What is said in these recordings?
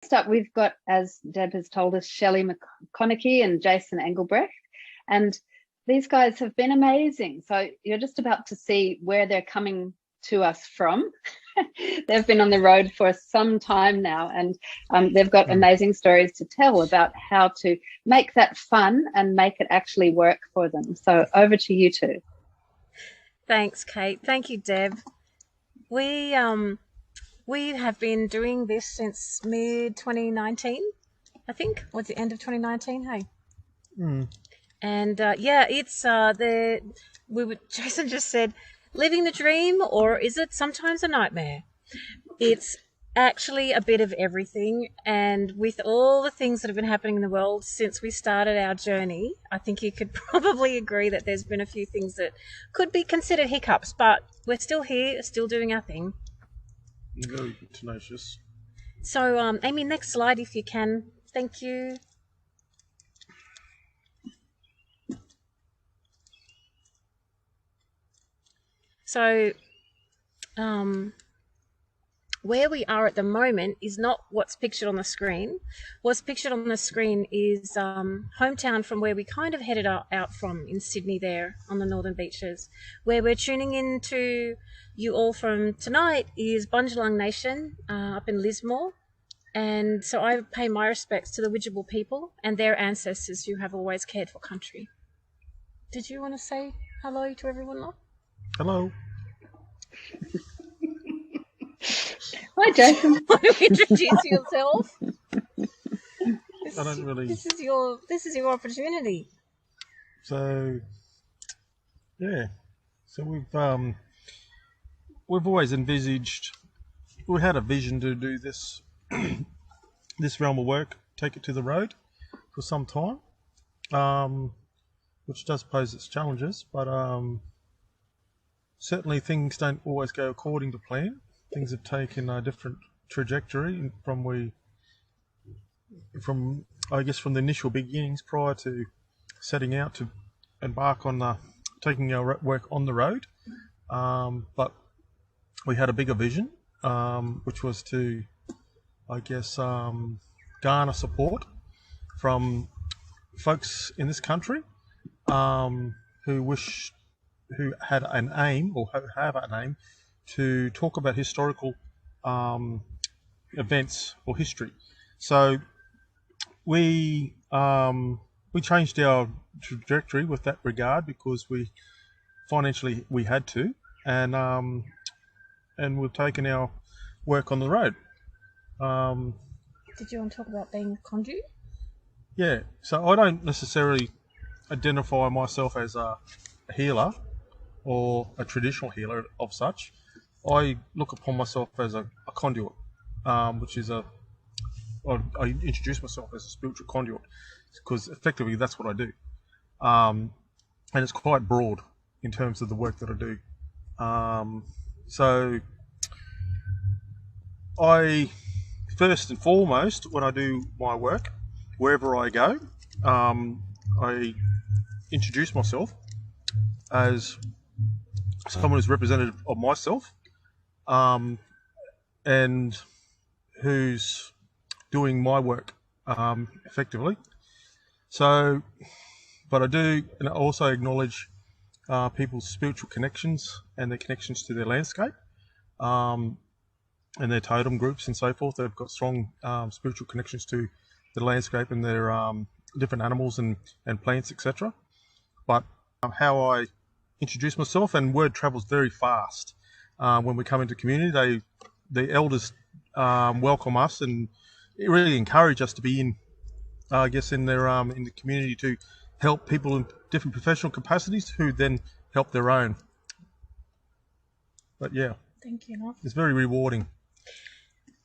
Next up, we've got, as Deb has told us, Shelley McConaghy and Jason Engelbrecht. And these guys have been amazing. So you're just about to see where they're coming to us from. They've been on the road for some time now, and they've got amazing stories to tell about how to make that fun and make it actually work for them. So over to you two. Thanks, Kate. Thank you, Deb. We we have been doing this since mid 2019, I think. What's the end of 2019? Hey. Mm. And yeah, it's the we would Jason just said, living the dream, or is it sometimes a nightmare? It's actually a bit of everything, and with all the things that have been happening in the world since we started our journey, I think you could probably agree that there's been a few things that could be considered hiccups, but we're still here, still doing our thing. Very tenacious. So, Amy, next slide if you can. Thank you. So, where we are at the moment is not what's pictured on the screen. What's pictured on the screen is hometown from where we kind of headed out from in Sydney there on the northern beaches. Where we're tuning in to you all from tonight is Bundjalung Nation up in Lismore. And so I pay my respects to the Widjabul people and their ancestors who have always cared for country. Did you want to say hello to everyone now? Hello. Hi, Jason. Want to introduce yourself? I don't really. This is your opportunity. So, yeah. So we've always envisaged. We had a vision to do this this realm of work, take it to the road for some time, which does pose its challenges, but certainly things don't always go according to plan. Things have taken a different trajectory from I guess from the initial beginnings prior to setting out to embark on taking our work on the road. But we had a bigger vision, which was to, I guess, garner support from folks in this country who had an aim or have an aim to talk about historical events or history. So we changed our trajectory with that regard because financially we had to, and we've taken our work on the road. Did you want to talk about being conduit? Yeah, so I don't necessarily identify myself as a healer or a traditional healer of such. I look upon myself as a conduit, which is I introduce myself as a spiritual conduit because effectively that's what I do. And it's quite broad in terms of the work that I do. So I, first and foremost, when I do my work, wherever I go, I introduce myself as someone who's representative of myself, and who's doing my work effectively. So, but I do, and I also acknowledge people's spiritual connections and their connections to their landscape, and their totem groups and so forth. They've got strong spiritual connections to the landscape and their different animals and plants, etc. But how I introduce myself, and word travels very fast when we come into community. The elders welcome us and really encourage us to be in the community to help people in different professional capacities who then help their own. But yeah, Thank you. it's very rewarding.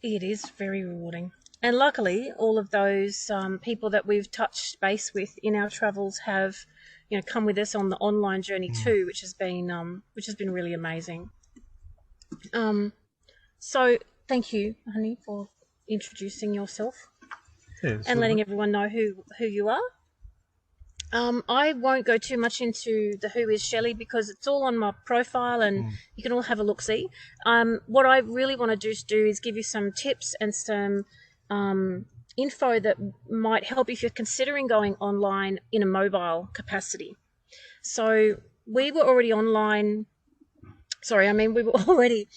It is very rewarding. And luckily, all of those people that we've touched base with in our travels have, come with us on the online journey too, which has been really amazing. So thank you, honey, for introducing yourself and letting everyone know who you are. I won't go too much into the who is Shelley because it's all on my profile and you can all have a look-see. What I really want to do is give you some tips and some info that might help if you're considering going online in a mobile capacity. So we were already online. We were already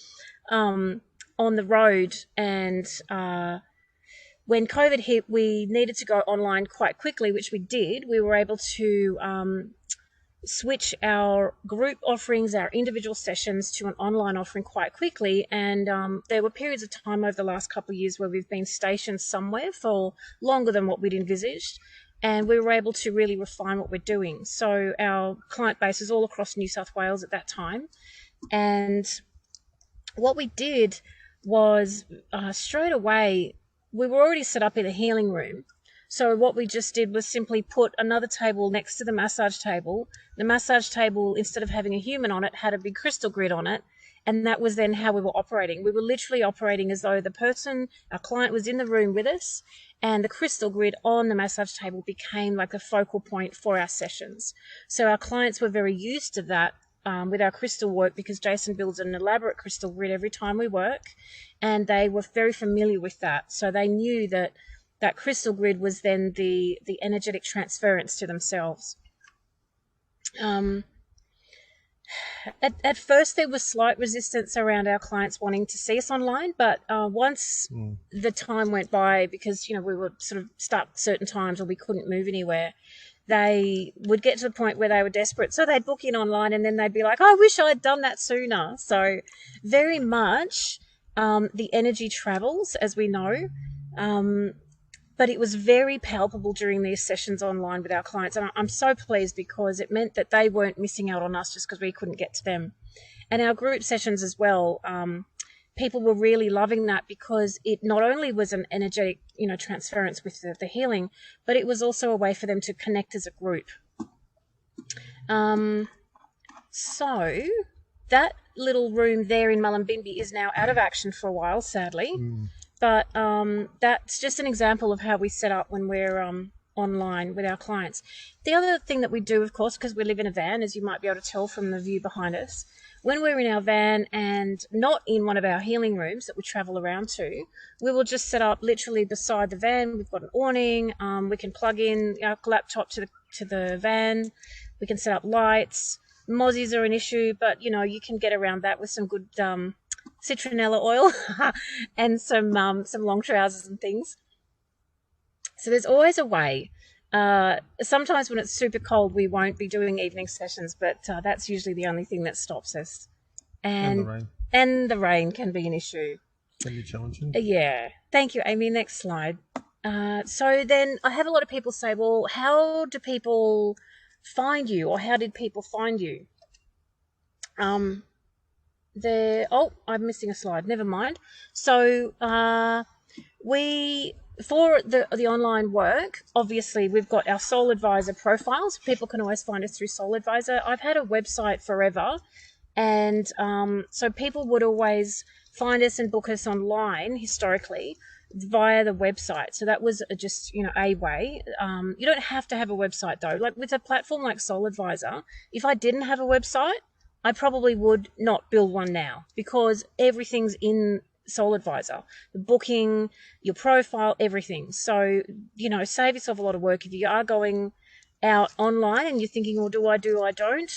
on the road, and when COVID hit, we needed to go online quite quickly, which we did. We were able to switch our group offerings, our individual sessions, to an online offering quite quickly. And there were periods of time over the last couple of years where we've been stationed somewhere for longer than what we'd envisaged. And we were able to really refine what we're doing. So our client base is all across New South Wales at that time. And what we did was straight away, we were already set up in a healing room. So what we just did was simply put another table next to the massage table. The massage table, instead of having a human on it, had a big crystal grid on it. And that was then how we were operating. We were literally operating as though the person, our client, was in the room with us, and the crystal grid on the massage table became like a focal point for our sessions. So our clients were very used to that with our crystal work, because Jason builds an elaborate crystal grid every time we work, and they were very familiar with that. So they knew that that crystal grid was then the energetic transference to themselves. At first, there was slight resistance around our clients wanting to see us online, but once the time went by, because we were sort of stuck certain times or we couldn't move anywhere, they would get to the point where they were desperate. So they'd book in online, and then they'd be like, "I wish I'd done that sooner." So very much the energy travels, as we know. But it was very palpable during these sessions online with our clients. And I'm so pleased, because it meant that they weren't missing out on us just because we couldn't get to them. And our group sessions as well, people were really loving that, because it not only was an energetic, transference with the healing, but it was also a way for them to connect as a group. So that little room there in Mullumbimby is now out of action for a while, sadly. But that's just an example of how we set up when we're online with our clients. The other thing that we do, of course, because we live in a van, as you might be able to tell from the view behind us, when we're in our van and not in one of our healing rooms that we travel around to, we will just set up literally beside the van. We've got an awning. We can plug in our laptop to the van. We can set up lights. Mozzies are an issue, but you can get around that with some good citronella oil and some long trousers and things. So there's always a way. Sometimes when it's super cold, we won't be doing evening sessions, but that's usually the only thing that stops us. And the rain can be an issue. Can be challenging. Yeah. Thank you, Amy. Next slide. So then I have a lot of people say, well, how do people find you, or how did people find you? I'm missing a slide. Never mind. So for the online work, obviously we've got our Soul Advisor profiles. People can always find us through Soul Advisor. I've had a website forever, and so people would always find us and book us online historically via the website. So that was just a way. You don't have to have a website though. Like with a platform like Soul Advisor, if I didn't have a website, I probably would not build one now, because everything's in Soul Advisor. The booking, your profile, everything. So, save yourself a lot of work. If you are going out online and you're thinking, well, do I don't?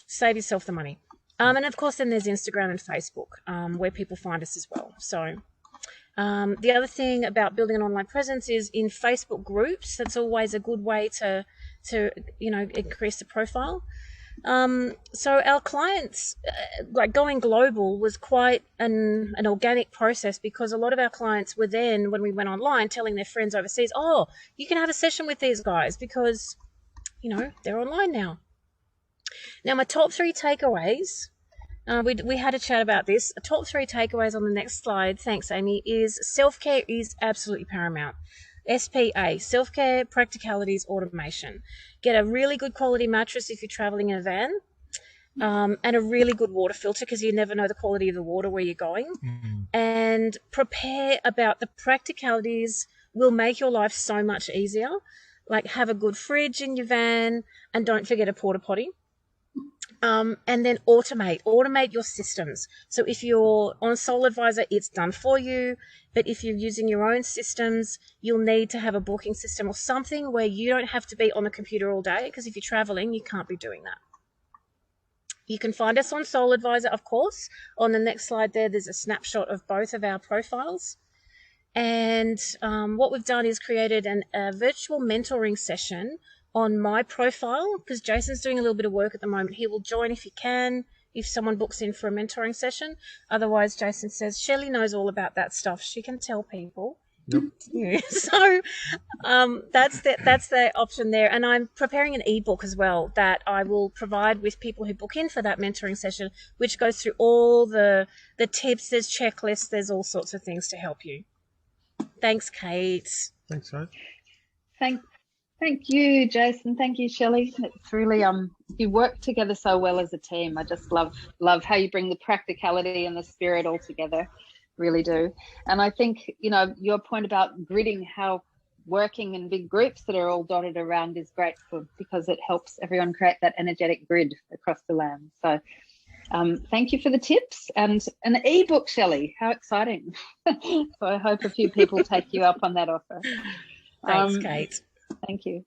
Save yourself the money. And of course, then there's Instagram and Facebook, where people find us as well. So the other thing about building an online presence is in Facebook groups. That's always a good way to increase the profile. So our clients, like going global was quite an organic process, because a lot of our clients were then, when we went online, telling their friends overseas, oh, you can have a session with these guys, because, they're online now. Now, my top 3 takeaways, we had a chat about this. Top 3 takeaways on the next slide, thanks, Amy, is self-care is absolutely paramount. SPA, self-care, practicalities, automation. Get a really good quality mattress if you're traveling in a van, and a really good water filter, because you never know the quality of the water where you're going. And prepare about the practicalities will make your life so much easier. Like have a good fridge in your van, and don't forget a porta potty. And then automate your systems. So if you're on Soul Advisor, it's done for you. But if you're using your own systems, you'll need to have a booking system or something where you don't have to be on the computer all day, because if you're traveling, you can't be doing that. You can find us on Soul Advisor, of course. On the next slide there's a snapshot of both of our profiles. And what we've done is created a virtual mentoring session on my profile, because Jason's doing a little bit of work at the moment. He will join if he can, if someone books in for a mentoring session. Otherwise, Jason says, Shelley knows all about that stuff. She can tell people. Yep. Yeah. So that's the option there. And I'm preparing an ebook as well that I will provide with people who book in for that mentoring session, which goes through all the tips. There's checklists. There's all sorts of things to help you. Thanks, Kate. Thanks, Kate. Thank you, Jason. Thank you, Shelley. It's really you work together so well as a team. I just love how you bring the practicality and the spirit all together. Really do. And I think, you know, your point about gridding, how working in big groups that are all dotted around is great because it helps everyone create that energetic grid across the land. So thank you for the tips and an ebook, Shelley. How exciting. So I hope a few people take you up on that offer. Thanks, Kate. Thank you.